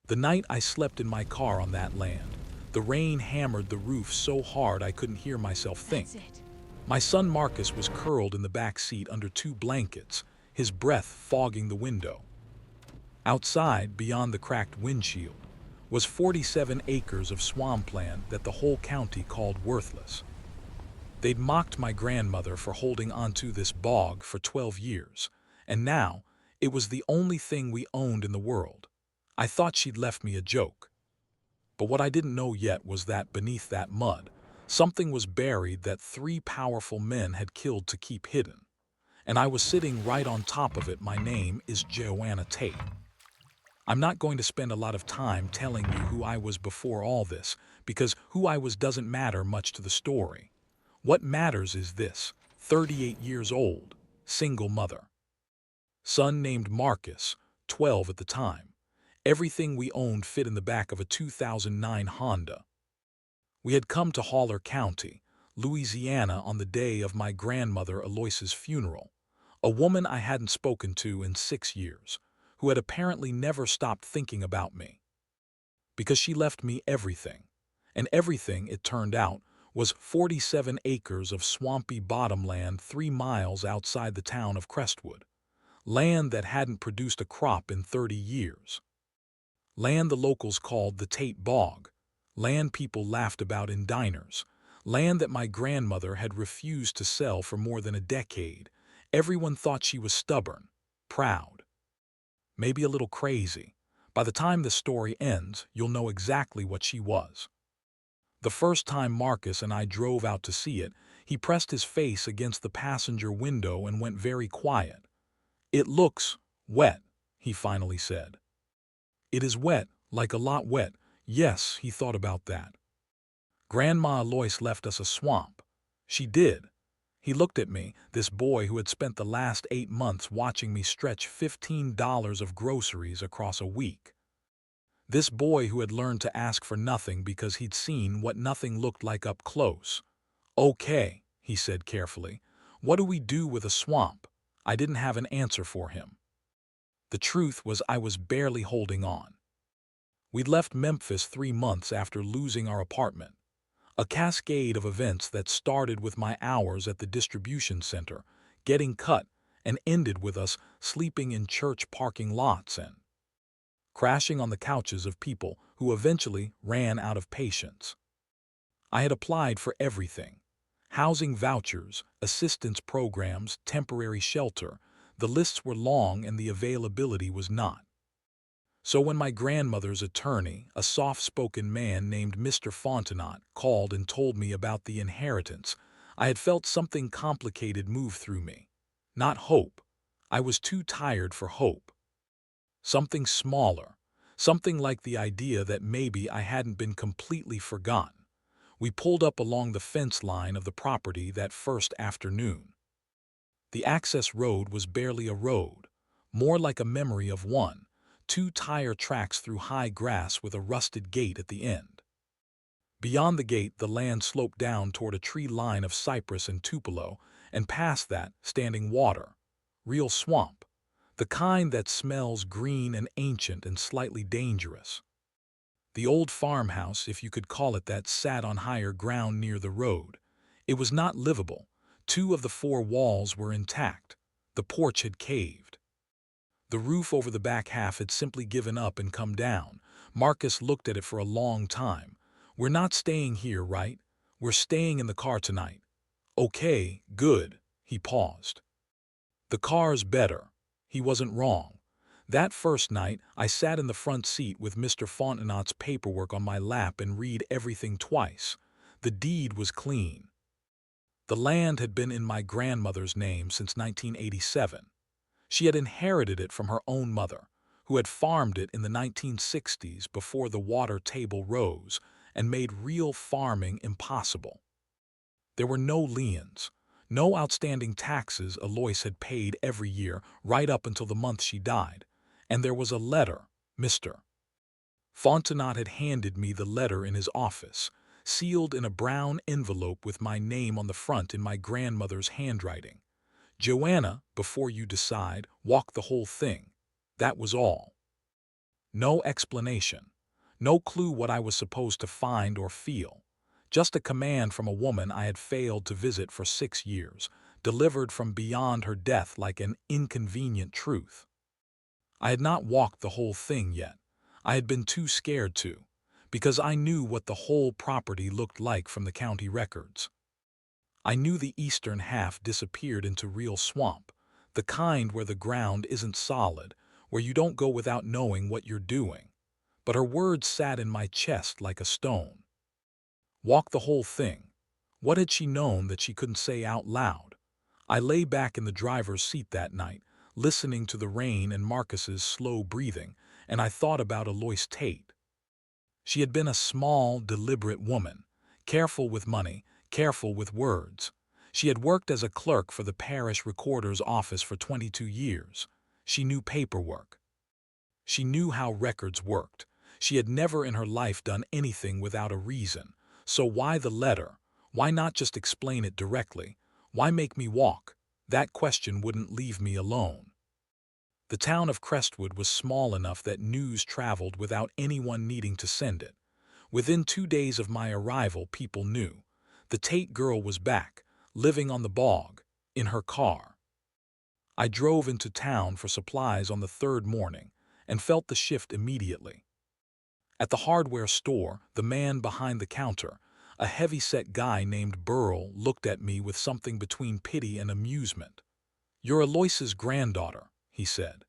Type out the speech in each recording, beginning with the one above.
The night I slept in my car on that land, the rain hammered the roof so hard I couldn't hear myself That's think. it. My son Marcus was curled in the back seat under two blankets, his breath fogging the window. Outside, beyond the cracked windshield, was 47 acres of swampland that the whole county called worthless. They'd mocked my grandmother for holding onto this bog for 12 years, and now it was the only thing we owned in the world. I thought she'd left me a joke. But what I didn't know yet was that beneath that mud, something was buried that three powerful men had killed to keep hidden. And I was sitting right on top of it. My name is Joanna Tate. I'm not going to spend a lot of time telling you who I was before all this, because who I was doesn't matter much to the story. What matters is this: 38 years old, single mother. Son named Marcus, 12 at the time. Everything we owned fit in the back of a 2009 Honda. We had come to Haller County, Louisiana on the day of my grandmother Aloyse's funeral, a woman I hadn't spoken to in 6 years, who had apparently never stopped thinking about me. Because she left me everything. And everything, it turned out, was 47 acres of swampy bottomland 3 miles outside the town of Crestwood. Land that hadn't produced a crop in 30 years. Land the locals called the Tate Bog. Land people laughed about in diners. Land that my grandmother had refused to sell for more than a decade. Everyone thought she was stubborn, proud, maybe a little crazy. By the time the story ends, you'll know exactly what she was. The first time Marcus and I drove out to see it, he pressed his face against the passenger window and went very quiet. "It looks wet," he finally said. "It is wet, like a lot wet." Yes, he thought about that. Grandma Aloyse left us a swamp. She did. He looked at me, this boy who had spent the last 8 months watching me stretch $15 of groceries across a week. This boy who had learned to ask for nothing because he'd seen what nothing looked like up close. "Okay," he said carefully. "What do we do with a swamp?" I didn't have an answer for him. The truth was I was barely holding on. We'd left Memphis 3 months after losing our apartment. A cascade of events that started with my hours at the distribution center, getting cut, and ended with us sleeping in church parking lots and crashing on the couches of people who eventually ran out of patience. I had applied for everything: housing vouchers, assistance programs, temporary shelter. The lists were long and the availability was not. So when my grandmother's attorney, a soft-spoken man named Mr. Fontenot, called and told me about the inheritance, I had felt something complicated move through me. Not hope. I was too tired for hope. Something smaller. Something like the idea that maybe I hadn't been completely forgotten. We pulled up along the fence line of the property that first afternoon. The access road was barely a road, more like a memory of one: two tire tracks through high grass with a rusted gate at the end. Beyond the gate, the land sloped down toward a tree line of cypress and tupelo, and past that, standing water. Real swamp. The kind that smells green and ancient and slightly dangerous. The old farmhouse, if you could call it that, sat on higher ground near the road. It was not livable. 2 of the 4 walls were intact. The porch had caved. The roof over the back half had simply given up and come down. Marcus looked at it for a long time. "We're not staying here, right? We're staying in the car tonight." "Okay, good." He paused. "The car's better." He wasn't wrong. That first night, I sat in the front seat with Mr. Fontenot's paperwork on my lap and read everything twice. The deed was clean. The land had been in my grandmother's name since 1987. She had inherited it from her own mother, who had farmed it in the 1960s before the water table rose and made real farming impossible. There were no liens, no outstanding taxes Aloyse had paid every year right up until the month she died. And there was a letter. Mr. Fontenot had handed me the letter in his office, sealed in a brown envelope with my name on the front in my grandmother's handwriting. "Joanna, before you decide, walk the whole thing." That was all. No explanation. No clue what I was supposed to find or feel. Just a command from a woman I had failed to visit for 6 years, delivered from beyond her death like an inconvenient truth. I had not walked the whole thing yet. I had been too scared to, because I knew what the whole property looked like from the county records. I knew the eastern half disappeared into real swamp, the kind where the ground isn't solid, where you don't go without knowing what you're doing. But her words sat in my chest like a stone. Walk the whole thing. What had she known that she couldn't say out loud? I lay back in the driver's seat that night, listening to the rain and Marcus's slow breathing, and I thought about Alois Tate. She had been a small, deliberate woman, careful with money, careful with words. She had worked as a clerk for the parish recorder's office for 22 years. She knew paperwork. She knew how records worked. She had never in her life done anything without a reason. So why the letter? Why not just explain it directly? Why make me walk? That question wouldn't leave me alone. The town of Crestwood was small enough that news traveled without anyone needing to send it. Within 2 days of my arrival, people knew. The Tate girl was back, living on the bog, in her car. I drove into town for supplies on the third morning and felt the shift immediately. At the hardware store, the man behind the counter, a heavy-set guy named Burl, looked at me with something between pity and amusement. "You're Alois's granddaughter," he said.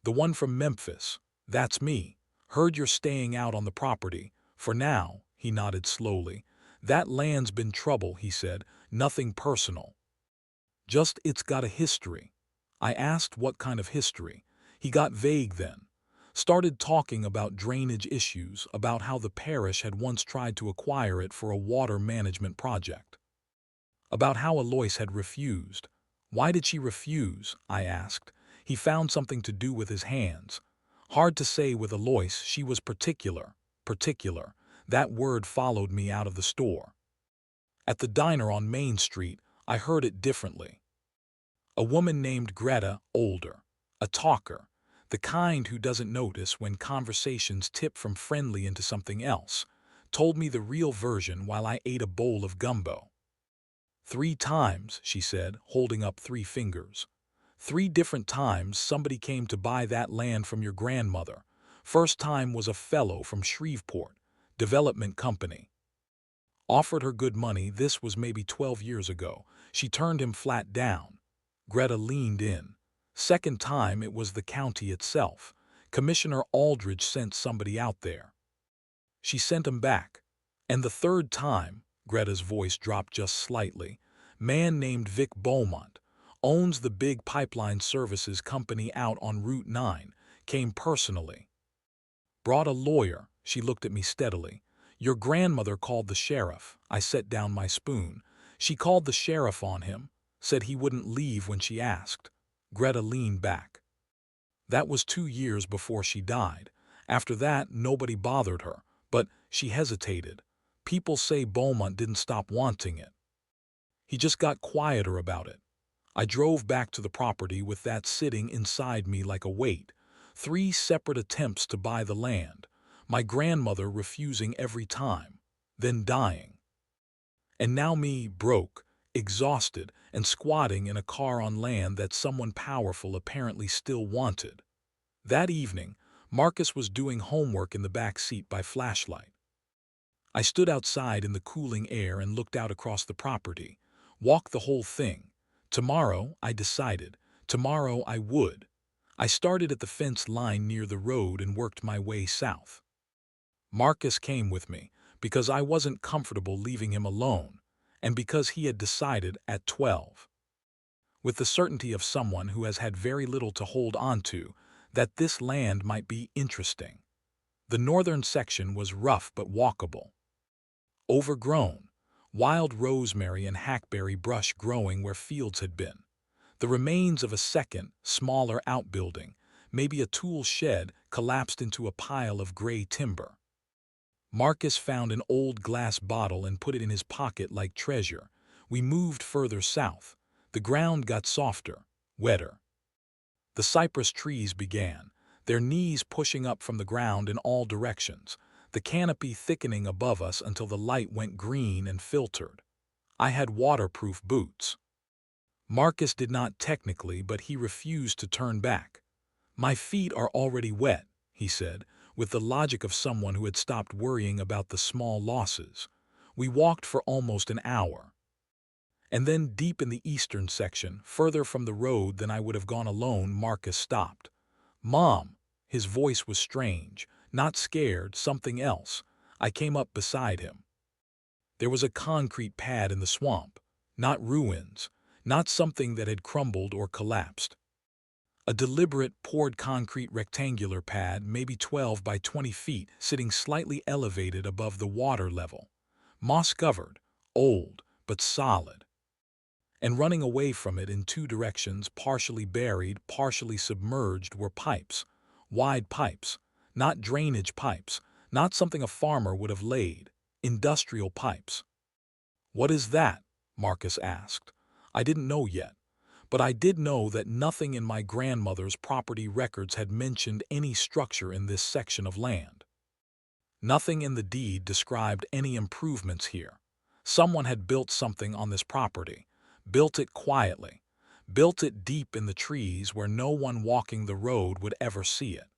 "The one from Memphis. That's me. Heard you're staying out on the property. For now," he nodded slowly. "That land's been trouble," he said. "Nothing personal. Just it's got a history." I asked what kind of history. He got vague then. Started talking about drainage issues, about how the parish had once tried to acquire it for a water management project. About how Alois had refused. "Why did she refuse?" I asked. He found something to do with his hands. Hard to say with Alois, she was particular. Particular. That word followed me out of the store. At the diner on Main Street, I heard it differently. A woman named Greta, older. A talker. The kind who doesn't notice when conversations tip from friendly into something else, told me the real version while I ate a bowl of gumbo. "3 times," she said, holding up 3 fingers. "3 different times somebody came to buy that land from your grandmother. First time was a fellow from Shreveport, development company. Offered her good money. This was maybe 12 years ago. She turned him flat down." Greta leaned in. "Second time it was the county itself. Commissioner Aldridge sent somebody out there. She sent him back. And the third time," Greta's voice dropped just slightly, "man named Vic Beaumont, owns the big pipeline services company out on Route 9, came personally. Brought a lawyer." She looked at me steadily. "Your grandmother called the sheriff." I set down my spoon. "She called the sheriff on him, said he wouldn't leave when she asked." Greta leaned back. "That was 2 years before she died. After that, nobody bothered her, but," she hesitated, "people say Beaumont didn't stop wanting it. He just got quieter about it." I drove back to the property with that sitting inside me like a weight. 3 separate attempts to buy the land. My grandmother refusing every time, then dying. And now me, broke, exhausted, and squatting in a car on land that someone powerful apparently still wanted. That evening, Marcus was doing homework in the back seat by flashlight. I stood outside in the cooling air and looked out across the property. Walk the whole thing. Tomorrow, I decided. Tomorrow I would. I started at the fence line near the road and worked my way south. Marcus came with me because I wasn't comfortable leaving him alone, and because he had decided at 12, with the certainty of someone who has had very little to hold on to, that this land might be interesting. The northern section was rough but walkable. Overgrown, wild rosemary and hackberry brush growing where fields had been. The remains of a second, smaller outbuilding, maybe a tool shed, collapsed into a pile of gray timber. Marcus found an old glass bottle and put it in his pocket like treasure. We moved further south. The ground got softer, wetter. The cypress trees began. their knees pushing up from the ground in all directions, the canopy thickening above us until the light went green and filtered. I had waterproof boots. Marcus did not technically, but he refused to turn back. "My feet are already wet," he said, with the logic of someone who had stopped worrying about the small losses. We walked for almost an hour. And then deep in the eastern section, further from the road than I would have gone alone, Marcus stopped. "Mom." His voice was strange, not scared, something else. I came up beside him. There was a concrete pad in the swamp, not ruins, not something that had crumbled or collapsed. A deliberate, poured concrete rectangular pad, maybe 12 by 20 feet, sitting slightly elevated above the water level. Moss-covered, old, but solid. And running away from it in two directions, partially buried, partially submerged, were pipes. Wide pipes. Not drainage pipes. Not something a farmer would have laid. Industrial pipes. "What is that?" Marcus asked. I didn't know yet. But I did know that nothing in my grandmother's property records had mentioned any structure in this section of land. Nothing in the deed described any improvements here. Someone had built something on this property, built it quietly, built it deep in the trees where no one walking the road would ever see it.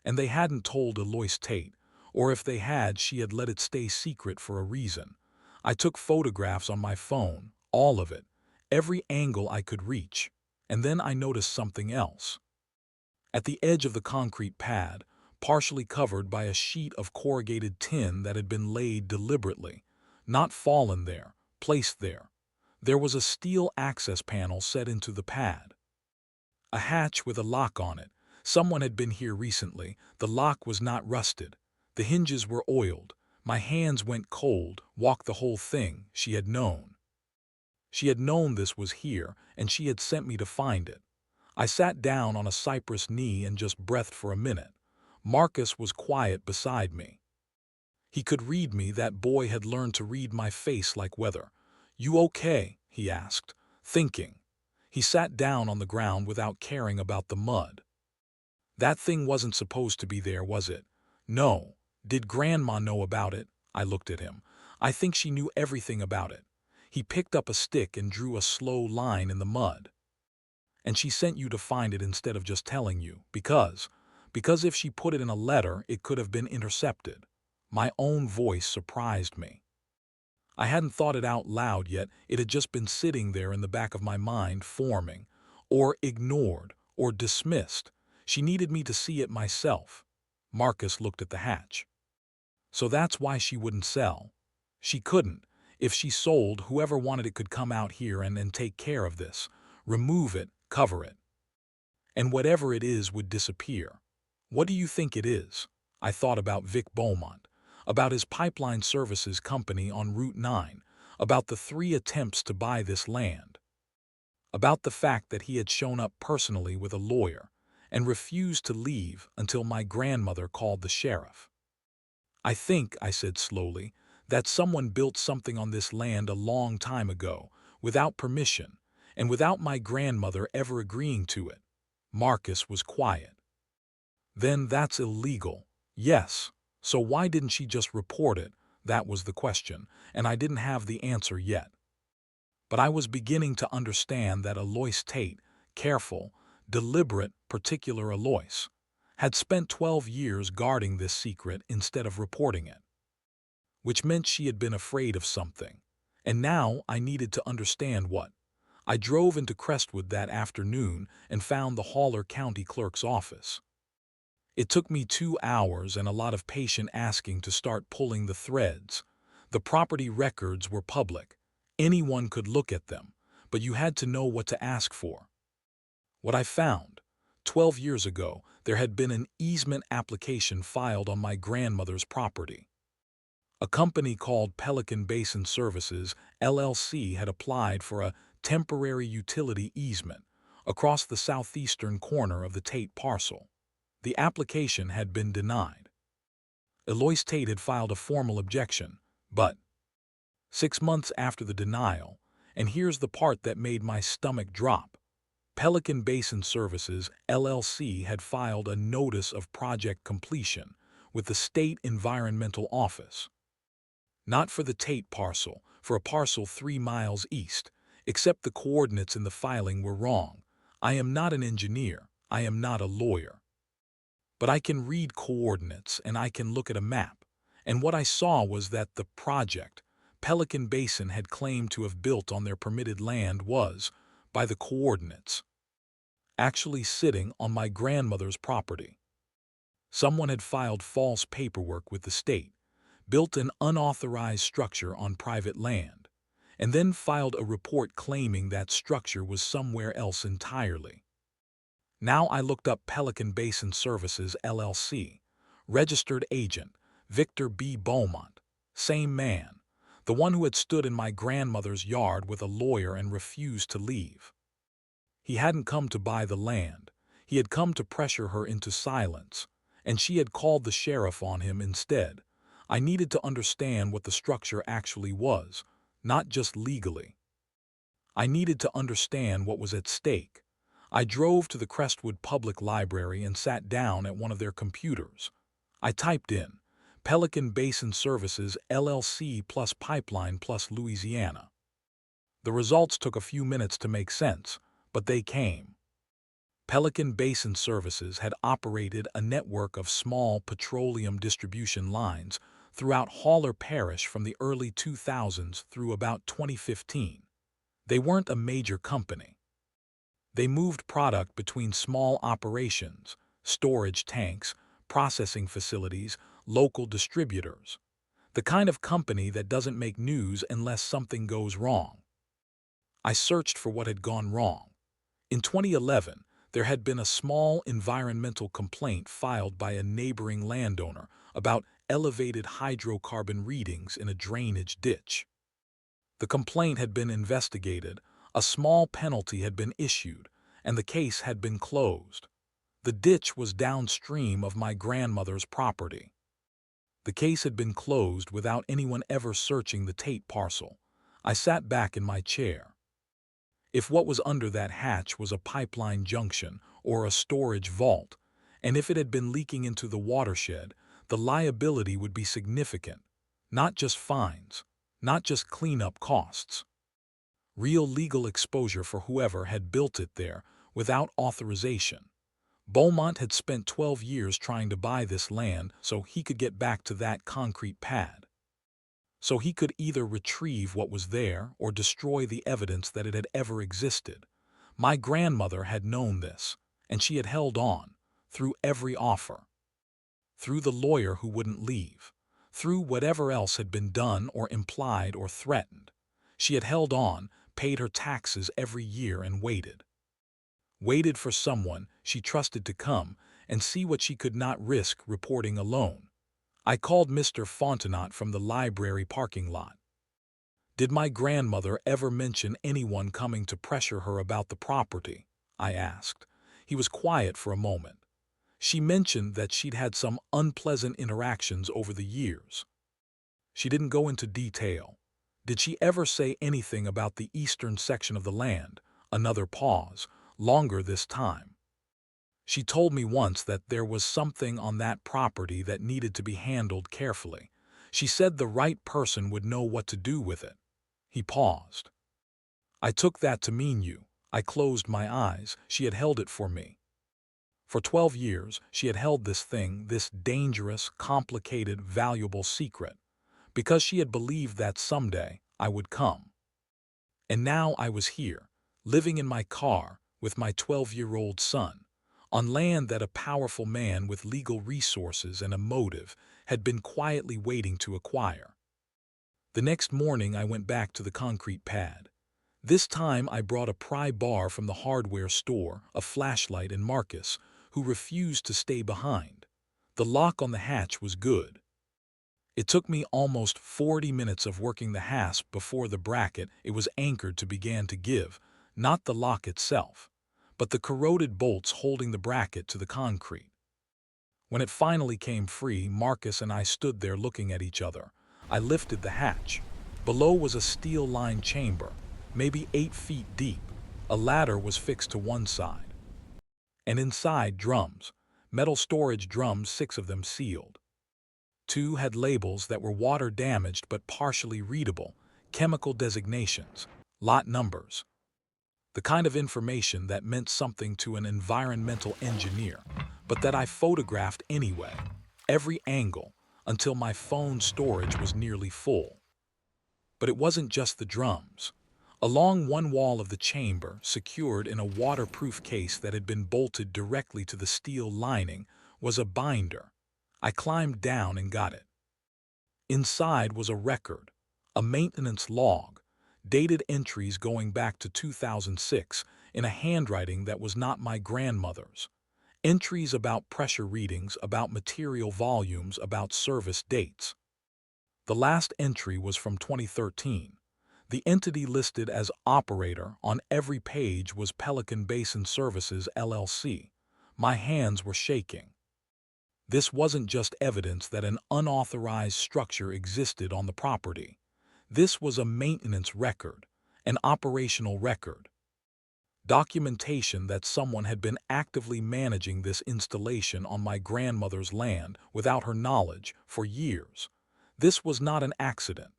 And they hadn't told Eloise Tate, or if they had, she had let it stay secret for a reason. I took photographs on my phone, all of it, every angle I could reach, and then I noticed something else. At the edge of the concrete pad, partially covered by a sheet of corrugated tin that had been laid deliberately, not fallen there, placed there was a steel access panel set into the pad. A hatch with a lock on it. Someone had been here recently. The lock was not rusted. The hinges were oiled. My hands went cold. Walked the whole thing. She had known. She had known this was here, and she had sent me to find it. I sat down on a cypress knee and just breathed for a minute. Marcus was quiet beside me. He could read me. That boy had learned to read my face like weather. "You okay?" he asked, thinking. He sat down on the ground without caring about the mud. "That thing wasn't supposed to be there, was it?" "No." "Did Grandma know about it?" I looked at him. "I think she knew everything about it." He picked up a stick and drew a slow line in the mud. "And she sent you to find it instead of just telling you, because if she put it in a letter, it could have been intercepted." My own voice surprised me. I hadn't thought it out loud yet. It had just been sitting there in the back of my mind, forming, or ignored, or dismissed. She needed me to see it myself. Marcus looked at the hatch. "So that's why she wouldn't sell." "She couldn't. If she sold, whoever wanted it could come out here and take care of this. Remove it, cover it. And whatever it is would disappear." "What do you think it is?" I thought about Vic Beaumont, about his pipeline services company on Route 9, about the 3 attempts to buy this land, about the fact that he had shown up personally with a lawyer and refused to leave until my grandmother called the sheriff. "I think," I said slowly, "that someone built something on this land a long time ago, without permission, and without my grandmother ever agreeing to it." Marcus was quiet. "Then that's illegal." "Yes. So why didn't she just report it?" That was the question, and I didn't have the answer yet. But I was beginning to understand that Eloise Tate, careful, deliberate, particular Eloise, had spent 12 years guarding this secret instead of reporting it. Which meant she had been afraid of something. And now I needed to understand what. I drove into Crestwood that afternoon and found the Haller County Clerk's office. It took me 2 hours and a lot of patient asking to start pulling the threads. The property records were public. Anyone could look at them, but you had to know what to ask for. What I found: 12 years ago, there had been an easement application filed on my grandmother's property. A company called Pelican Basin Services, LLC, had applied for a temporary utility easement across the southeastern corner of the Tate parcel. The application had been denied. Eloise Tate had filed a formal objection, but 6 months after the denial, and here's the part that made my stomach drop, Pelican Basin Services, LLC had filed a notice of project completion with the State Environmental Office. Not for the Tate parcel, for a parcel 3 miles east, except the coordinates in the filing were wrong. I am not an engineer, I am not a lawyer. But I can read coordinates and I can look at a map, and what I saw was that the project Pelican Basin had claimed to have built on their permitted land was, by the coordinates, actually sitting on my grandmother's property. Someone had filed false paperwork with the state, built an unauthorized structure on private land, and then filed a report claiming that structure was somewhere else entirely. Now I looked up Pelican Basin Services, LLC, registered agent, Victor B. Beaumont, same man, the one who had stood in my grandmother's yard with a lawyer and refused to leave. He hadn't come to buy the land, he had come to pressure her into silence, and she had called the sheriff on him instead. I needed to understand what the structure actually was, not just legally. I needed to understand what was at stake. I drove to the Crestwood Public Library and sat down at one of their computers. I typed in, Pelican Basin Services, LLC plus Pipeline plus Louisiana. The results took a few minutes to make sense, but they came. Pelican Basin Services had operated a network of small petroleum distribution lines throughout Haller Parish from the early 2000s through about 2015. They weren't a major company. They moved product between small operations, storage tanks, processing facilities, local distributors. The kind of company that doesn't make news unless something goes wrong. I searched for what had gone wrong. In 2011, there had been a small environmental complaint filed by a neighboring landowner about elevated hydrocarbon readings in a drainage ditch. The complaint had been investigated, a small penalty had been issued, and the case had been closed. The ditch was downstream of my grandmother's property. The case had been closed without anyone ever searching the Tate parcel. I sat back in my chair. If what was under that hatch was a pipeline junction or a storage vault, and if it had been leaking into the watershed, the liability would be significant. Not just fines, not just cleanup costs. Real legal exposure for whoever had built it there without authorization. Beaumont had spent 12 years trying to buy this land so he could get back to that concrete pad. So he could either retrieve what was there or destroy the evidence that it had ever existed. My grandmother had known this, and she had held on, through every offer. Through the lawyer who wouldn't leave. Through whatever else had been done or implied or threatened. She had held on, paid her taxes every year and waited. Waited for someone she trusted to come and see what she could not risk reporting alone. I called Mr. Fontenot from the library parking lot. Did my grandmother ever mention anyone coming to pressure her about the property? I asked. He was quiet for a moment. She mentioned that she'd had some unpleasant interactions over the years. She didn't go into detail. Did she ever say anything about the eastern section of the land? Another pause, longer this time. She told me once that there was something on that property that needed to be handled carefully. She said the right person would know what to do with it. He paused. I took that to mean you. I closed my eyes. She had held it for me. For 12 years, she had held this thing, this dangerous, complicated, valuable secret, because she had believed that someday I would come. And now I was here, living in my car with my 12-year-old son, on land that a powerful man with legal resources and a motive had been quietly waiting to acquire. The next morning I went back to the concrete pad. This time I brought a pry bar from the hardware store, a flashlight, and Marcus, who refused to stay behind. The lock on the hatch was good. It took me almost 40 minutes of working the hasp before the bracket it was anchored to began to give, not the lock itself, but the corroded bolts holding the bracket to the concrete. When it finally came free, Marcus and I stood there looking at each other. I lifted the hatch. Below was a steel-lined chamber, maybe 8 feet deep. A ladder was fixed to one side. And inside, drums. Metal storage drums, 6 of them sealed. 2 had labels that were water damaged but partially readable, chemical designations, lot numbers. The kind of information that meant something to an environmental engineer, but that I photographed anyway, every angle, until my phone storage was nearly full. But it wasn't just the drums. Along one wall of the chamber, secured in a waterproof case that had been bolted directly to the steel lining, was a binder. I climbed down and got it. Inside was a record, a maintenance log, dated entries going back to 2006 in a handwriting that was not my grandmother's. Entries about pressure readings, about material volumes, about service dates. The last entry was from 2013. The entity listed as operator on every page was Pelican Basin Services, LLC. My hands were shaking. This wasn't just evidence that an unauthorized structure existed on the property. This was a maintenance record, an operational record. Documentation that someone had been actively managing this installation on my grandmother's land without her knowledge for years. This was not an accident.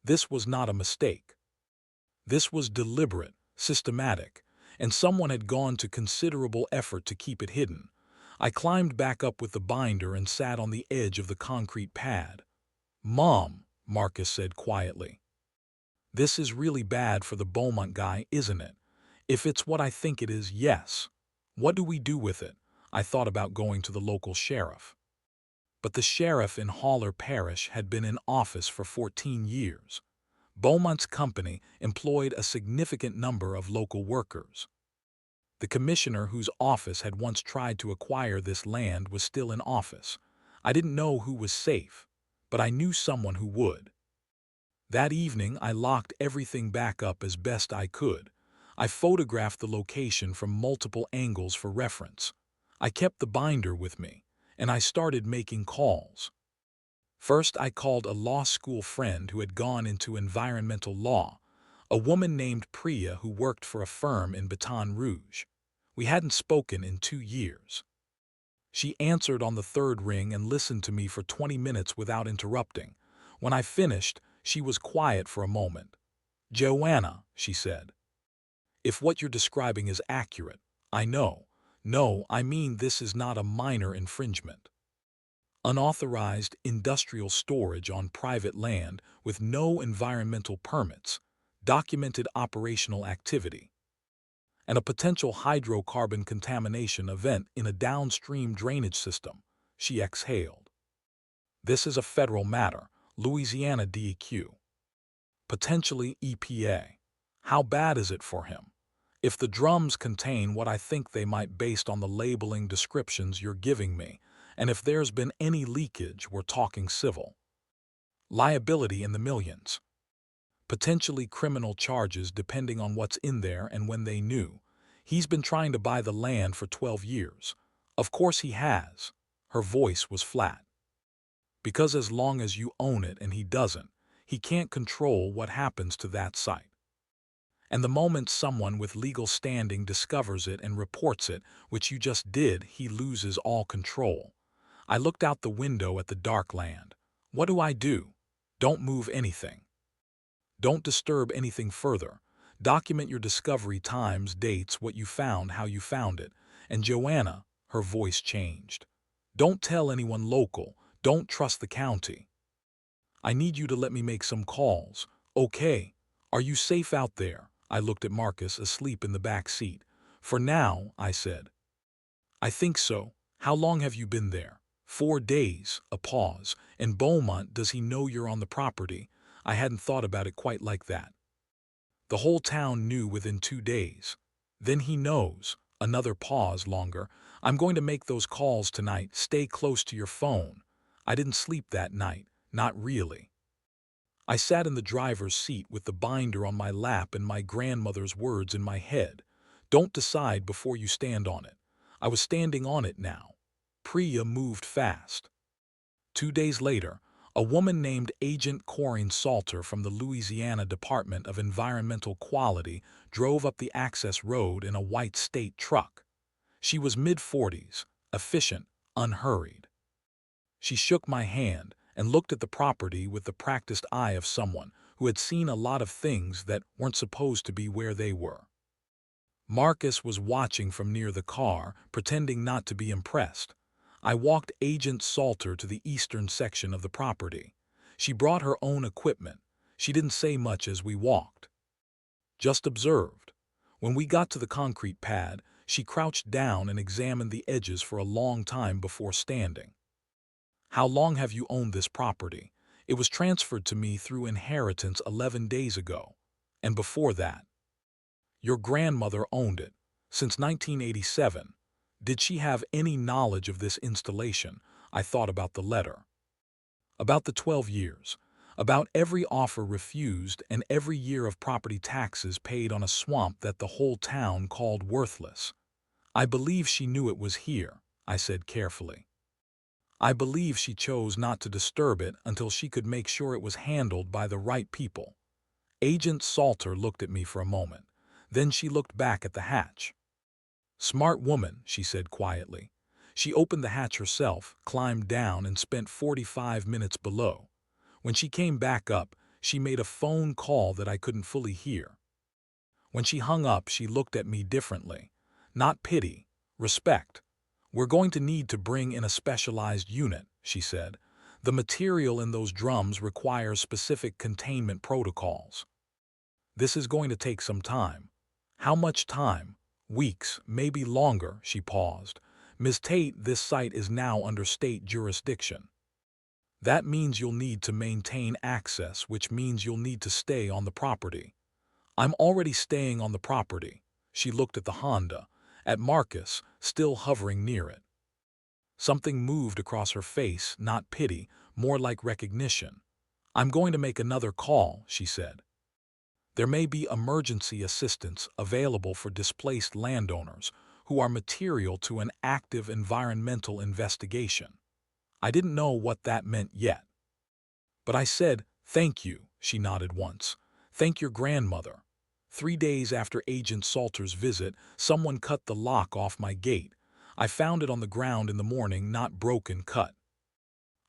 This was not a mistake. This was deliberate, systematic, and someone had gone to considerable effort to keep it hidden. I climbed back up with the binder and sat on the edge of the concrete pad. "Mom," Marcus said quietly, "this is really bad for the Beaumont guy, isn't it? If it's what I think it is, yes. What do we do with it?" I thought about going to the local sheriff. But the sheriff in Haller Parish had been in office for 14 years. Beaumont's company employed a significant number of local workers. The commissioner whose office had once tried to acquire this land was still in office. I didn't know who was safe, but I knew someone who would. That evening, I locked everything back up as best I could. I photographed the location from multiple angles for reference. I kept the binder with me, and I started making calls. First, I called a law school friend who had gone into environmental law, a woman named Priya who worked for a firm in Baton Rouge. We hadn't spoken in 2 years. She answered on the third ring and listened to me for 20 minutes without interrupting. When I finished, she was quiet for a moment. "Joanna," she said, "if what you're describing is accurate, I know. No, I mean this is not a minor infringement. Unauthorized industrial storage on private land with no environmental permits, documented operational activity, and a potential hydrocarbon contamination event in a downstream drainage system," she exhaled. "This is a federal matter, Louisiana DEQ. Potentially EPA. How bad is it for him? If the drums contain what I think they might based on the labeling descriptions you're giving me, and if there's been any leakage, we're talking civil. Liability in the millions. Potentially criminal charges depending on what's in there and when they knew. He's been trying to buy the land for 12 years. Of course he has." Her voice was flat. "Because as long as you own it and he doesn't, he can't control what happens to that site. And the moment someone with legal standing discovers it and reports it, which you just did, he loses all control." I looked out the window at the dark land. "What do I do?" "Don't move anything. Don't disturb anything further. Document your discovery, times, dates, what you found, how you found it. And Joanna," her voice changed, "don't tell anyone local. Don't trust the county. I need you to let me make some calls. Okay? Are you safe out there?" I looked at Marcus, asleep in the back seat. "For now," I said. "I think so. How long have you been there?" 4 days, a pause. "And Beaumont, does he know you're on the property?" I hadn't thought about it quite like that. "The whole town knew within 2 days. Then he knows." Another pause, longer. "I'm going to make those calls tonight. Stay close to your phone." I didn't sleep that night. Not really. I sat in the driver's seat with the binder on my lap and my grandmother's words in my head. "Don't decide before you stand on it." I was standing on it now. Priya moved fast. 2 days later, A woman named Agent Corinne Salter from the Louisiana Department of Environmental Quality drove up the access road in a white state truck. She was mid-40s, efficient, unhurried. She shook my hand and looked at the property with the practiced eye of someone who had seen a lot of things that weren't supposed to be where they were. Marcus was watching from near the car, pretending not to be impressed. I walked Agent Salter to the eastern section of the property. She brought her own equipment. She didn't say much as we walked. Just observed. When we got to the concrete pad, she crouched down and examined the edges for a long time before standing. How long have you owned this property? It was transferred to me through inheritance 11 days ago. And before that, your grandmother owned it since 1987. Did she have any knowledge of this installation? I thought about the letter. About the 12 years. About every offer refused and every year of property taxes paid on a swamp that the whole town called worthless. I believe she knew it was here, I said carefully. I believe she chose not to disturb it until she could make sure it was handled by the right people. Agent Salter looked at me for a moment. Then she looked back at the hatch. Smart woman, she said quietly. She opened the hatch herself, climbed down, and spent 45 minutes below. When she came back up, she made a phone call that I couldn't fully hear. When she hung up, she looked at me differently. Not pity, respect. We're going to need to bring in a specialized unit, she said. The material in those drums requires specific containment protocols. This is going to take some time. How much time? Weeks, maybe longer, she paused. Ms. Tate, this site is now under state jurisdiction. That means you'll need to maintain access, which means you'll need to stay on the property. I'm already staying on the property. She looked at the Honda, at Marcus, still hovering near it. Something moved across her face, not pity, more like recognition. I'm going to make another call, she said. There may be emergency assistance available for displaced landowners who are material to an active environmental investigation. I didn't know what that meant yet. But I said, thank you, she nodded once. Thank your grandmother. 3 days after Agent Salter's visit, someone cut the lock off my gate. I found it on the ground in the morning, not broken, cut.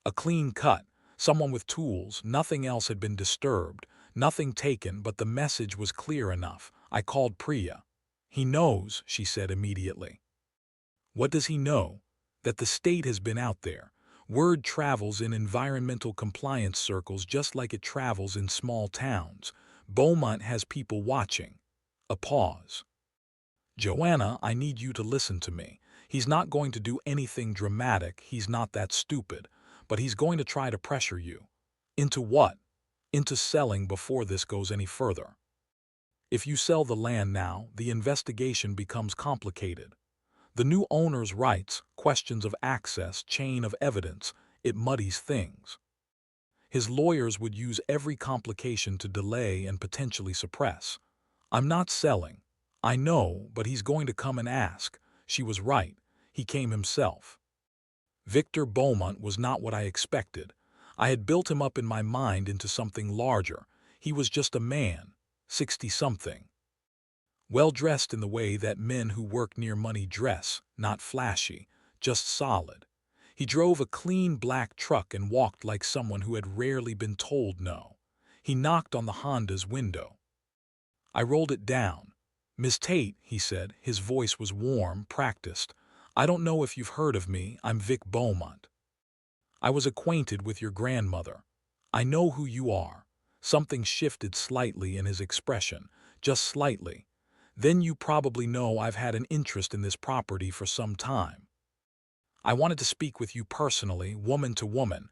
A clean cut, someone with tools, nothing else had been disturbed, nothing taken, but the message was clear enough. I called Priya. He knows, she said immediately. What does he know? That the state has been out there. Word travels in environmental compliance circles just like it travels in small towns. Beaumont has people watching. A pause. Joanna, I need you to listen to me. He's not going to do anything dramatic, he's not that stupid, but he's going to try to pressure you. Into what? Into selling before this goes any further. If you sell the land now, the investigation becomes complicated. The new owner's rights, questions of access, chain of evidence, it muddies things. His lawyers would use every complication to delay and potentially suppress. I'm not selling. I know, but he's going to come and ask. She was right. He came himself. Victor Beaumont was not what I expected. I had built him up in my mind into something larger. He was just a man, 60-something. Well-dressed in the way that men who work near money dress, not flashy, just solid. He drove a clean black truck and walked like someone who had rarely been told no. He knocked on the Honda's window. I rolled it down. Miss Tate, he said, his voice was warm, practiced. I don't know if you've heard of me, I'm Vic Beaumont. I was acquainted with your grandmother. I know who you are. Something shifted slightly in his expression, just slightly. Then you probably know I've had an interest in this property for some time. I wanted to speak with you personally, woman to woman,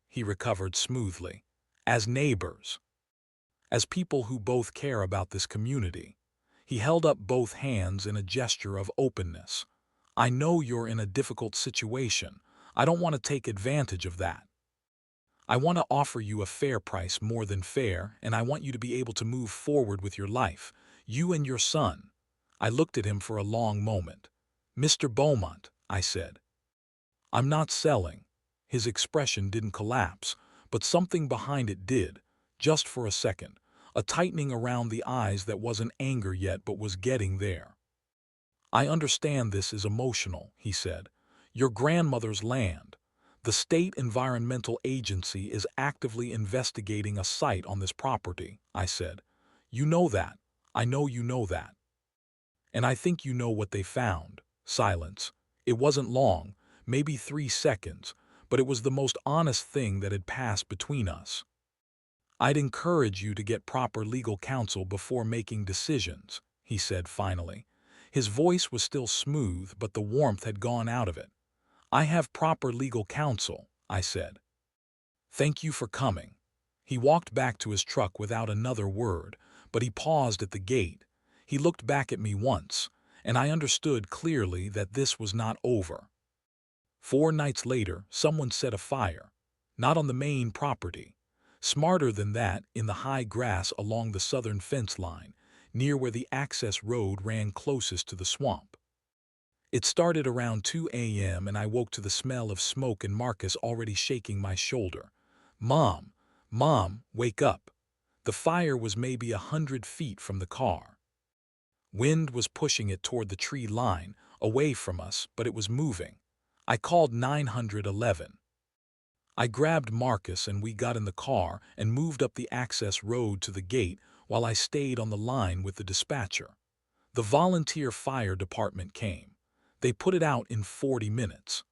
he recovered smoothly. As neighbors. As people who both care about this community. He held up both hands in a gesture of openness. I know you're in a difficult situation. I don't want to take advantage of that. I want to offer you a fair price, more than fair, and I want you to be able to move forward with your life, you and your son. I looked at him for a long moment. Mr. Beaumont, I said. I'm not selling. His expression didn't collapse, but something behind it did, just for a second, a tightening around the eyes that wasn't anger yet but was getting there. "I understand this is emotional," he said. "Your grandmother's land. The state environmental agency is actively investigating a site on this property," I said. "You know that. I know you know that. And I think you know what they found." Silence. It wasn't long, maybe 3 seconds, but it was the most honest thing that had passed between us. "I'd encourage you to get proper legal counsel before making decisions," he said finally. His voice was still smooth, but the warmth had gone out of it. "I have proper legal counsel," I said. "Thank you for coming." He walked back to his truck without another word, but he paused at the gate. He looked back at me once, and I understood clearly that this was not over. 4 nights later, someone set a fire. Not on the main property. Smarter than that, in the high grass along the southern fence line, near where the access road ran closest to the swamp. It started around 2 a.m. and I woke to the smell of smoke and Marcus already shaking my shoulder. "Mom, Mom, wake up." The fire was maybe 100 feet from the car. Wind was pushing it toward the tree line, away from us, but it was moving. I called 911. I grabbed Marcus and we got in the car and moved up the access road to the gate while I stayed on the line with the dispatcher. The volunteer fire department came. They put it out in 40 minutes.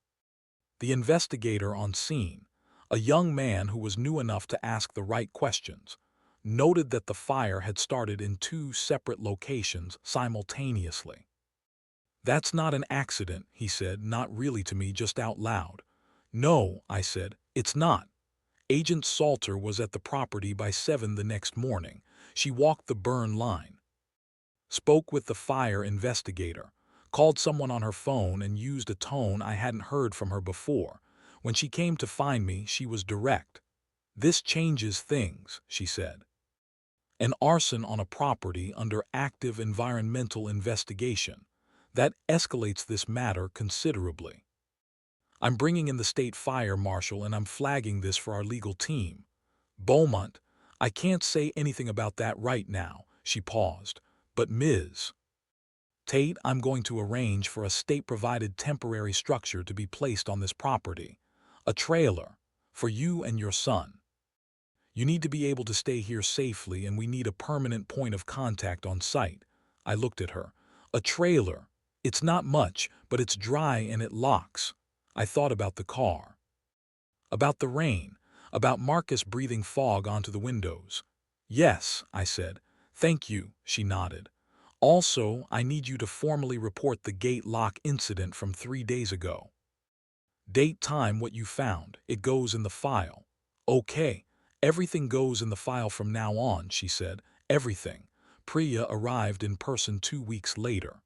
The investigator on scene, a young man who was new enough to ask the right questions, noted that the fire had started in 2 separate locations simultaneously. "That's not an accident," he said, not really to me, just out loud. "No," I said, "it's not." Agent Salter was at the property by 7 the next morning. She walked the burn line, spoke with the fire investigator, called someone on her phone and used a tone I hadn't heard from her before. When she came to find me, she was direct. "This changes things," she said. "An arson on a property under active environmental investigation. That escalates this matter considerably. I'm bringing in the state fire marshal and I'm flagging this for our legal team. Beaumont, I can't say anything about that right now," she paused, "but Ms. Tate, I'm going to arrange for a state-provided temporary structure to be placed on this property. A trailer, for you and your son. You need to be able to stay here safely and we need a permanent point of contact on site." I looked at her. "A trailer. It's not much, but it's dry and it locks." I thought about the car. About the rain. About Marcus breathing fog onto the windows. "Yes," I said. "Thank you," she nodded. "Also, I need you to formally report the gate lock incident from 3 days ago. Date, time, what you found. It goes in the file." "Okay. Everything goes in the file from now on," she said. "Everything." Priya arrived in person 2 weeks later.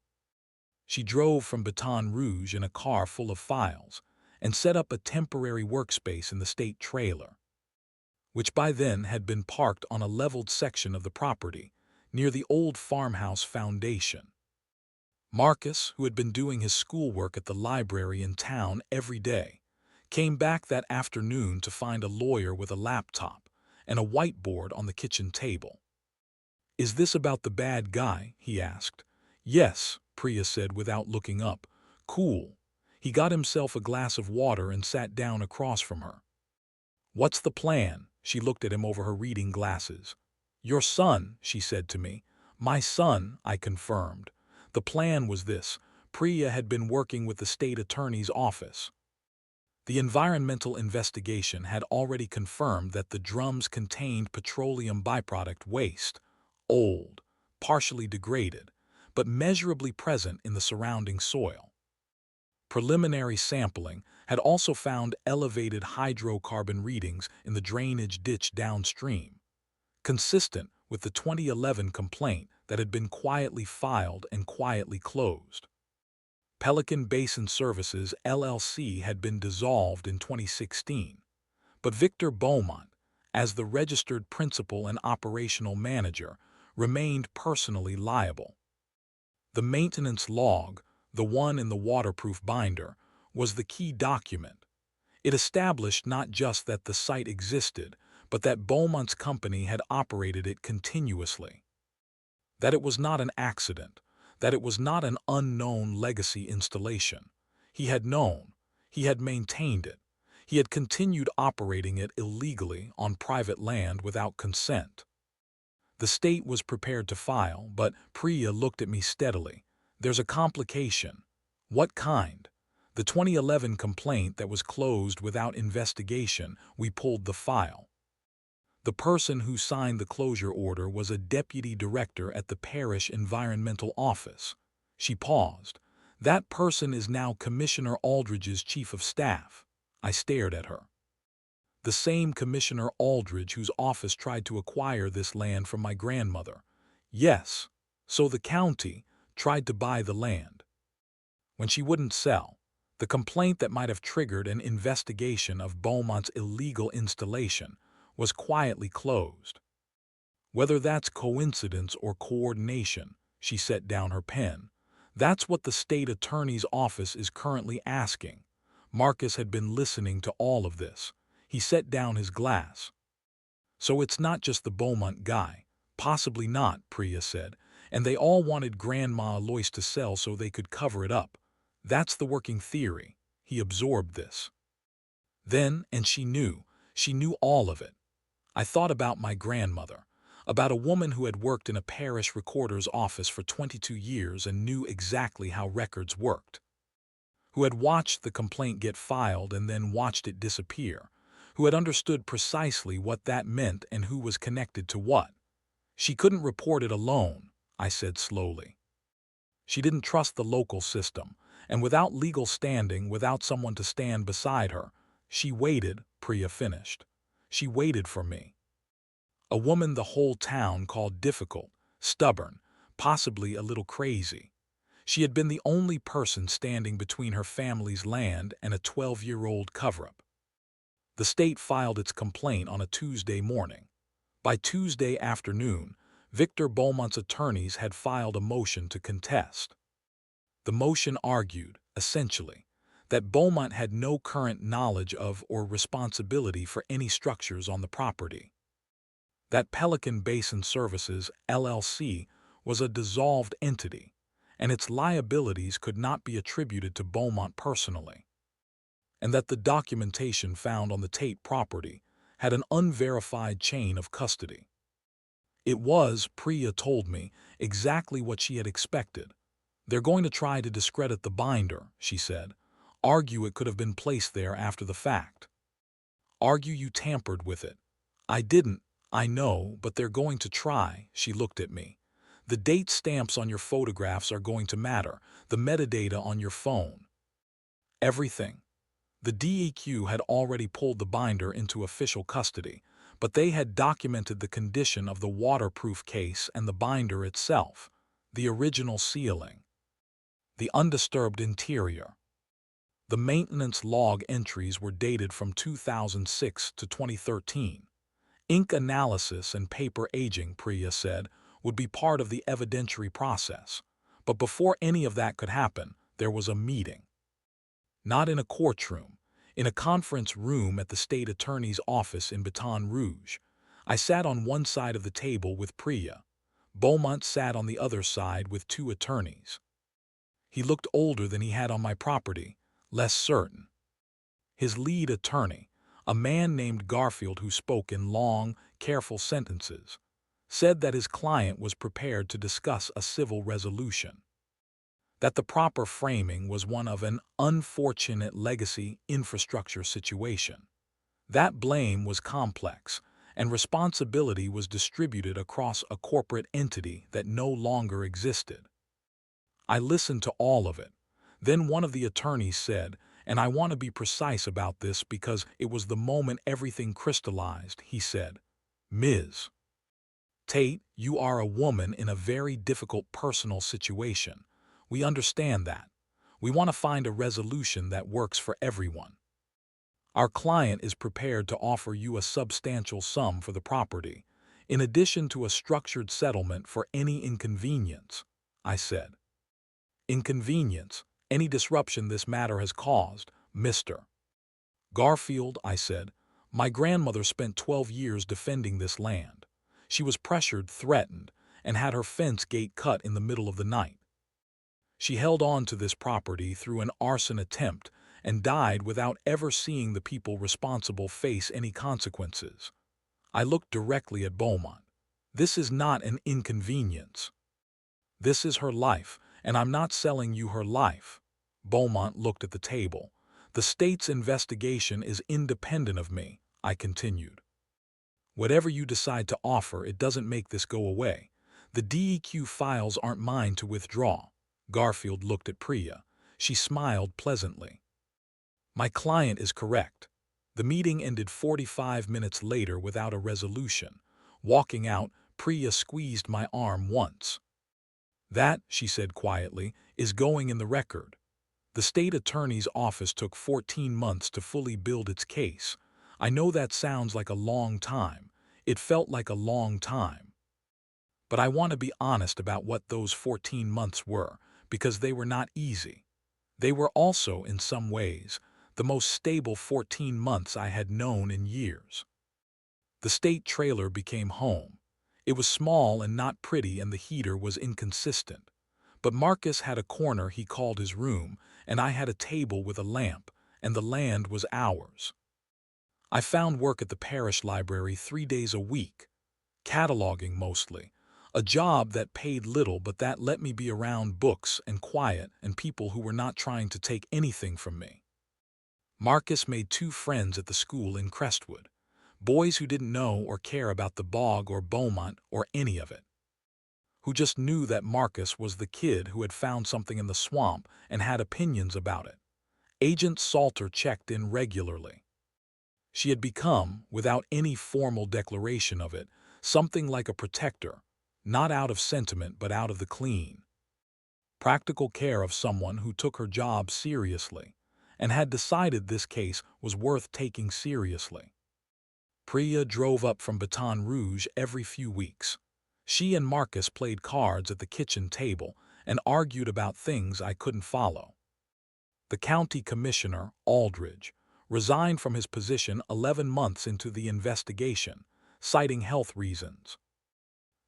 She drove from Baton Rouge in a car full of files and set up a temporary workspace in the state trailer, which by then had been parked on a leveled section of the property near the old farmhouse foundation. Marcus, who had been doing his schoolwork at the library in town every day, came back that afternoon to find a lawyer with a laptop and a whiteboard on the kitchen table. "Is this about the bad guy?" he asked. "Yes," Priya said without looking up. "Cool." He got himself a glass of water and sat down across from her. "What's the plan?" She looked at him over her reading glasses. "Your son," she said to me. "My son," I confirmed. The plan was this. Priya had been working with the state attorney's office. The environmental investigation had already confirmed that the drums contained petroleum byproduct waste, old, partially degraded, but measurably present in the surrounding soil. Preliminary sampling had also found elevated hydrocarbon readings in the drainage ditch downstream, consistent with the 2011 complaint that had been quietly filed and quietly closed. Pelican Basin Services, LLC had been dissolved in 2016, but Victor Beaumont, as the registered principal and operational manager, remained personally liable. The maintenance log, the one in the waterproof binder, was the key document. It established not just that the site existed, but that Beaumont's company had operated it continuously. That it was not an accident, that it was not an unknown legacy installation. He had known, he had maintained it, he had continued operating it illegally on private land without consent. The state was prepared to file, but Priya looked at me steadily. There's a complication. What kind? The 2011 complaint that was closed without investigation. We pulled the file. The person who signed the closure order was a deputy director at the parish environmental office. She paused. That person is now Commissioner Aldridge's chief of staff. I stared at her. The same Commissioner Aldridge whose office tried to acquire this land from my grandmother. Yes, so the county tried to buy the land. When she wouldn't sell, the complaint that might have triggered an investigation of Beaumont's illegal installation was quietly closed. Whether that's coincidence or coordination, she set down her pen. That's what the state attorney's office is currently asking. Marcus had been listening to all of this. He set down his glass. So it's not just the Beaumont guy. Possibly not, Priya said. And they all wanted Grandma Alois to sell so they could cover it up. That's the working theory. He absorbed this. Then, and she knew all of it. I thought about my grandmother, about a woman who had worked in a parish recorder's office for 22 years and knew exactly how records worked, who had watched the complaint get filed and then watched it disappear, who had understood precisely what that meant and who was connected to what. She couldn't report it alone, I said slowly. She didn't trust the local system, and without legal standing, without someone to stand beside her, she waited, Priya finished. She waited for me. A woman the whole town called difficult, stubborn, possibly a little crazy. She had been the only person standing between her family's land and a 12-year-old cover-up. The state filed its complaint on a Tuesday morning. By Tuesday afternoon, Victor Beaumont's attorneys had filed a motion to contest. The motion argued, essentially, that Beaumont had no current knowledge of or responsibility for any structures on the property. That Pelican Basin Services, LLC, was a dissolved entity, and its liabilities could not be attributed to Beaumont personally, and that the documentation found on the Tate property had an unverified chain of custody. It was, Priya told me, exactly what she had expected. They're going to try to discredit the binder, she said. Argue it could have been placed there after the fact. Argue you tampered with it. I didn't, I know, but they're going to try, she looked at me. The date stamps on your photographs are going to matter, the metadata on your phone. Everything. The DEQ had already pulled the binder into official custody, but they had documented the condition of the waterproof case and the binder itself, the original sealing, the undisturbed interior. The maintenance log entries were dated from 2006 to 2013. Ink analysis and paper aging, Priya said, would be part of the evidentiary process. But before any of that could happen, there was a meeting. Not in a courtroom, in a conference room at the state attorney's office in Baton Rouge. I sat on one side of the table with Priya. Beaumont sat on the other side with two attorneys. He looked older than he had on my property, less certain. His lead attorney, a man named Garfield who spoke in long, careful sentences, said that his client was prepared to discuss a civil resolution, that the proper framing was one of an unfortunate legacy infrastructure situation. That blame was complex, and responsibility was distributed across a corporate entity that no longer existed. I listened to all of it. Then one of the attorneys said, and I want to be precise about this because it was the moment everything crystallized, he said, Ms. Tate, you are a woman in a very difficult personal situation. We understand that. We want to find a resolution that works for everyone. Our client is prepared to offer you a substantial sum for the property, in addition to a structured settlement for any inconvenience, I said. Inconvenience, any disruption this matter has caused, Mr. Garfield, I said, my grandmother spent 12 years defending this land. She was pressured, threatened, and had her fence gate cut in the middle of the night. She held on to this property through an arson attempt and died without ever seeing the people responsible face any consequences. I looked directly at Beaumont. This is not an inconvenience. This is her life, and I'm not selling you her life. Beaumont looked at the table. The state's investigation is independent of me, I continued. Whatever you decide to offer, it doesn't make this go away. The DEQ files aren't mine to withdraw. Garfield looked at Priya. She smiled pleasantly. My client is correct. The meeting ended 45 minutes later without a resolution. Walking out, Priya squeezed my arm once. That, she said quietly, is going in the record. The state attorney's office took 14 months to fully build its case. I know that sounds like a long time. It felt like a long time. But I want to be honest about what those 14 months were, because they were not easy. They were also, in some ways, the most stable 14 months I had known in years. The state trailer became home. It was small and not pretty, and the heater was inconsistent. But Marcus had a corner he called his room, and I had a table with a lamp, and the land was ours. I found work at the parish library 3 days a week, cataloging mostly, a job that paid little but that let me be around books and quiet and people who were not trying to take anything from me. Marcus made 2 friends at the school in Crestwood, boys who didn't know or care about the bog or Beaumont or any of it, who just knew that Marcus was the kid who had found something in the swamp and had opinions about it. Agent Salter checked in regularly. She had become, without any formal declaration of it, something like a protector, not out of sentiment but out of the clean, practical care of someone who took her job seriously and had decided this case was worth taking seriously. Priya drove up from Baton Rouge every few weeks. She and Marcus played cards at the kitchen table and argued about things I couldn't follow. The county commissioner, Aldridge, resigned from his position 11 months into the investigation, citing health reasons.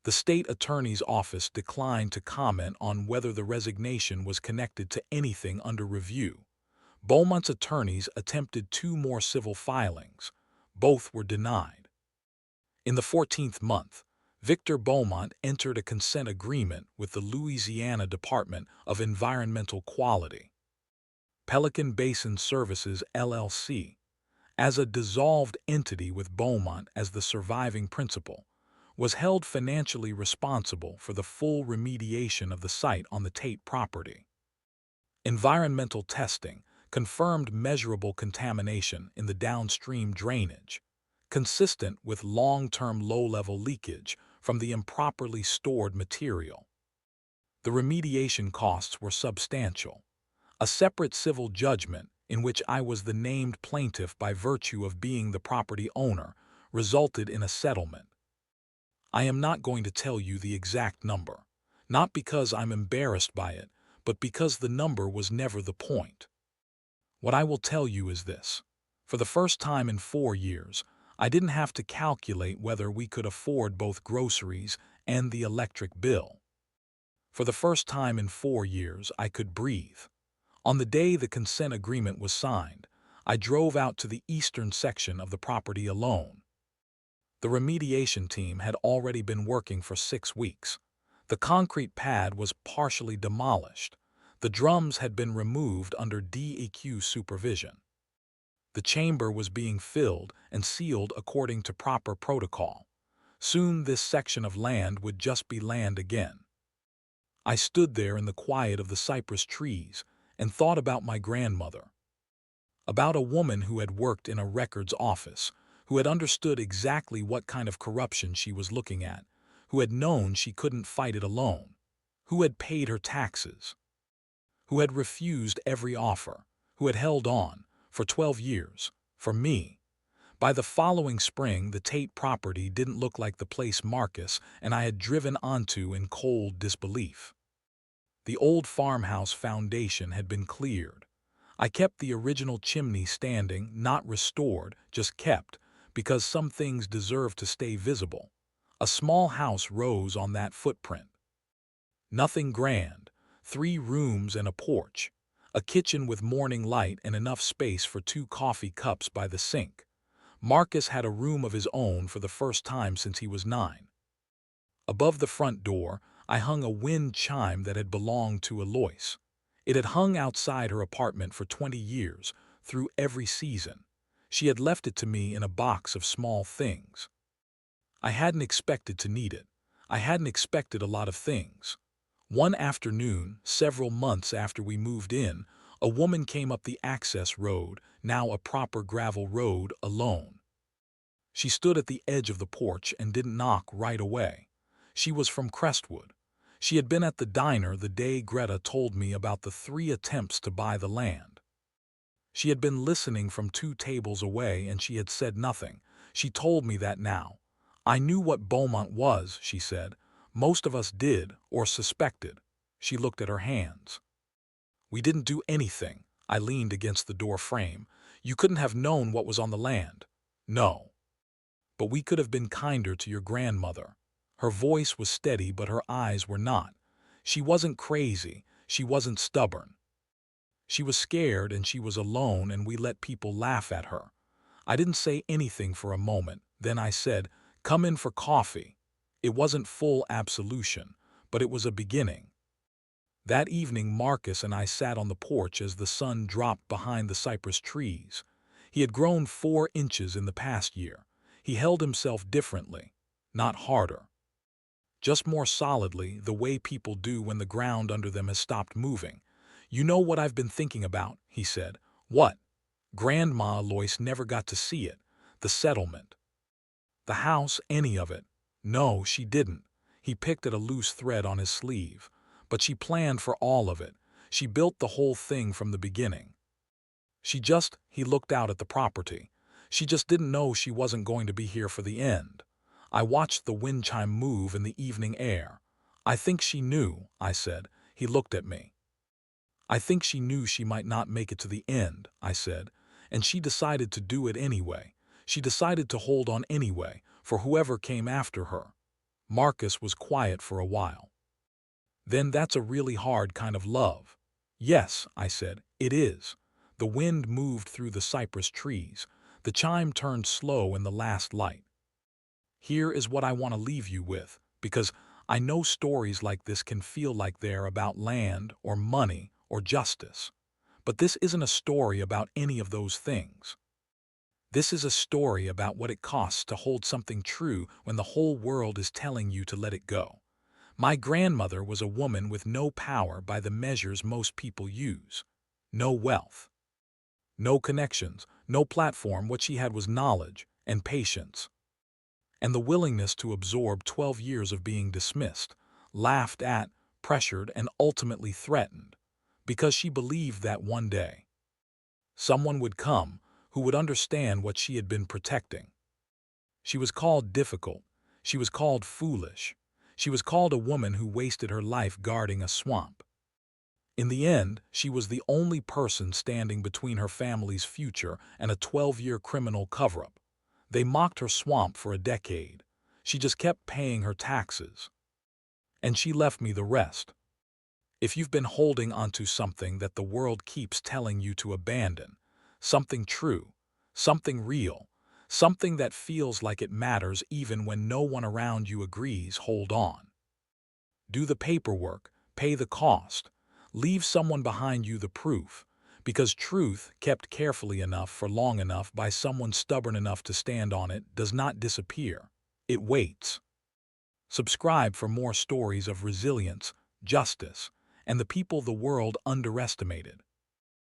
The state attorney's office declined to comment on whether the resignation was connected to anything under review. Beaumont's attorneys attempted 2 more civil filings. Both were denied. In the 14th month, Victor Beaumont entered a consent agreement with the Louisiana Department of Environmental Quality, Pelican Basin Services, LLC, as a dissolved entity with Beaumont as the surviving principal, was held financially responsible for the full remediation of the site on the Tate property. Environmental testing confirmed measurable contamination in the downstream drainage, consistent with long-term low-level leakage from the improperly stored material. The remediation costs were substantial. A separate civil judgment, in which I was the named plaintiff by virtue of being the property owner, resulted in a settlement. I am not going to tell you the exact number, not because I'm embarrassed by it, but because the number was never the point. What I will tell you is this. For the first time in 4 years, I didn't have to calculate whether we could afford both groceries and the electric bill. For the first time in 4 years, I could breathe. On the day the consent agreement was signed, I drove out to the eastern section of the property alone. The remediation team had already been working for 6 weeks. The concrete pad was partially demolished. The drums had been removed under DEQ supervision. The chamber was being filled and sealed according to proper protocol. Soon this section of land would just be land again. I stood there in the quiet of the cypress trees and thought about my grandmother, about a woman who had worked in a records office, who had understood exactly what kind of corruption she was looking at, who had known she couldn't fight it alone, who had paid her taxes, who had refused every offer, who had held on, for 12 years, for me. By the following spring, the Tate property didn't look like the place Marcus and I had driven onto in cold disbelief. The old farmhouse foundation had been cleared. I kept the original chimney standing, not restored, just kept, because some things deserve to stay visible. A small house rose on that footprint. Nothing grand, 3 rooms and a porch, a kitchen with morning light and enough space for 2 coffee cups by the sink. Marcus had a room of his own for the first time since he was 9. Above the front door, I hung a wind chime that had belonged to Alois. It had hung outside her apartment for 20 years, through every season. She had left it to me in a box of small things. I hadn't expected to need it. I hadn't expected a lot of things. One afternoon, several months after we moved in, a woman came up the access road, now a proper gravel road, alone. She stood at the edge of the porch and didn't knock right away. She was from Crestwood. She had been at the diner the day Greta told me about the 3 attempts to buy the land. She had been listening from 2 tables away and she had said nothing. She told me that now. I knew what Beaumont was, she said. Most of us did, or suspected. She looked at her hands. We didn't do anything. I leaned against the door frame. You couldn't have known what was on the land. No. But we could have been kinder to your grandmother. Her voice was steady, but her eyes were not. She wasn't crazy. She wasn't stubborn. She was scared and she was alone, and we let people laugh at her. I didn't say anything for a moment. Then I said, "Come in for coffee." It wasn't full absolution, but it was a beginning. That evening Marcus and I sat on the porch as the sun dropped behind the cypress trees. He had grown 4 inches in the past year. He held himself differently, not harder. Just more solidly, the way people do when the ground under them has stopped moving. "You know what I've been thinking about," he said. "What?" "Grandma Alois never got to see it. The settlement. The house, any of it." "No, she didn't." He picked at a loose thread on his sleeve. "But she planned for all of it. She built the whole thing from the beginning. He looked out at the property. She just didn't know she wasn't going to be here for the end." I watched the wind chime move in the evening air. "I think she knew," I said. He looked at me. "I think she knew she might not make it to the end," I said, "and she decided to do it anyway. She decided to hold on anyway, for whoever came after her." Marcus was quiet for a while. "Then that's a really hard kind of love." "Yes," I said, "it is." The wind moved through the cypress trees. The chime turned slow in the last light. "Here is what I want to leave you with, because I know stories like this can feel like they're about land or money or justice. But this isn't a story about any of those things. This is a story about what it costs to hold something true when the whole world is telling you to let it go. My grandmother was a woman with no power by the measures most people use. No wealth. No connections, no platform. What she had was knowledge and patience. And the willingness to absorb 12 years of being dismissed, laughed at, pressured, and ultimately threatened, because she believed that one day someone would come who would understand what she had been protecting. She was called difficult. She was called foolish. She was called a woman who wasted her life guarding a swamp. In the end, she was the only person standing between her family's future and a 12-year criminal cover-up. They mocked her swamp for a decade. She just kept paying her taxes. And she left me the rest. If you've been holding onto something that the world keeps telling you to abandon, something true, something real, something that feels like it matters even when no one around you agrees, hold on. Do the paperwork, pay the cost, leave someone behind you the proof, because truth, kept carefully enough for long enough by someone stubborn enough to stand on it, does not disappear. It waits. Subscribe for more stories of resilience, justice, and the people the world underestimated.